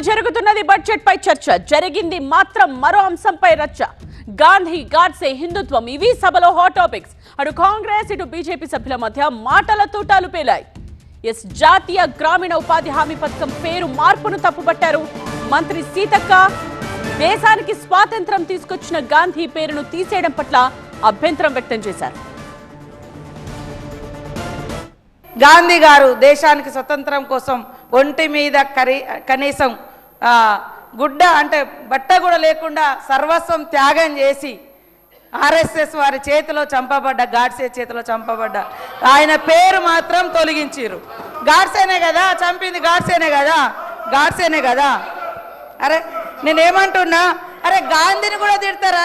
జరుగుతున్నది బడ్జెట్ పై చర్చ. జరిగింది మాత్రం మరో అంశంపై రచ్చ. గాంధీ, గాడ్సే, హిందుత్వం ఇవి సభలో హాట్ టాపిక్స్. అటు కాంగ్రెస్ ఇటు బీజేపీ సభ్యుల మధ్య మాటల తూటాలు పేలాయి. జాతీయ గ్రామీణ ఉపాధి హామీ పథకం పేరు మార్పును తప్పుపట్టారు మంత్రి సీతక్క. దేశానికి స్వాతంత్ర్యం తీసుకొచ్చిన గాంధీ పేరును తీసేయడం పట్ల అభ్యంతరం వ్యక్తం చేశారు. గాంధీ గారు దేశానికి స్వతంత్రం కోసం ఒంటి మీద కనీసం గుడ్డ అంటే బట్ట కూడా లేకుండా సర్వస్వం త్యాగం చేసి ఆర్ఎస్ఎస్ వారి చేతిలో చంపబడ్డ, గాడ్సే చేతిలో చంపబడ్డ ఆయన పేరు మాత్రం తొలగించారు. గాడ్సేనే కదా చంపింది, గాడ్సేనే కదా. అరే నేనేమంటున్నా, అరే గాంధీని కూడా తిడతారా,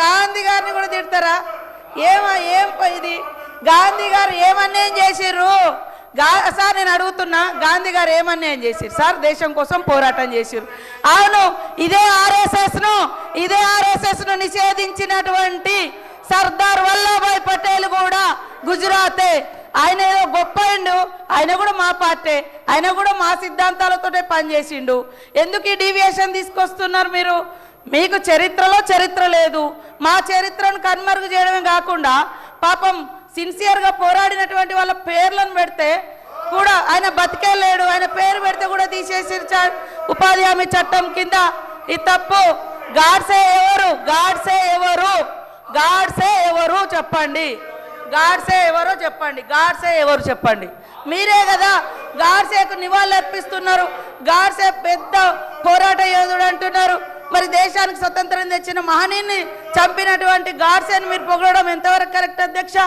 గాంధీ గారిని కూడా తిడతారా? ఏం ఇది గాంధీ గారు ఏమన్యాయం చేసిర్రు సార్? నేను అడుగుతున్నా, గాంధీ గారు ఏమన్యాయం చేసిర్రు సార్? దేశం కోసం పోరాటం చేసిర్రు. అవును, ఇదే ఆర్ఎస్ఎస్ ను నిషేధించినటువంటి సర్దార్ వల్లభాయ్ పటేల్ కూడా గుజరాతే. ఆయన ఏదో గొప్పండు, ఆయన కూడా మా పార్టీ, ఆయన కూడా మా సిద్ధాంతాలతోటే పనిచేసిండు. ఎందుకు ఈ డీవియేషన్ తీసుకొస్తున్నారు మీరు? మీకు చరిత్ర లేదు. మా చరిత్రను కనుమరుగు చేయడమే కాకుండా పాపం సిన్సియర్గా పోరాడినటువంటి వాళ్ళ పేర్లను పెడితే కూడా ఆయన బతికే లేడు. ఆయన పేరు పెడితే కూడా తీసేసి ఉపాధి హామీ చట్టం కింద. ఇది తప్పు. గాడ్సే ఎవరు చెప్పండి? గాడ్సే ఎవరు చెప్పండి? మీరే కదా గాడ్సేకు నివాళులు అర్పిస్తున్నారు. గాడ్సే పెద్ద పోరాట యోధుడు అంటున్నారు. మరి దేశానికి స్వతంత్రం తెచ్చిన మహనీయుని చంపినటువంటి గాడ్సేని మీరు పొగడడం ఎంతవరకు కరెక్ట్ అధ్యక్ష?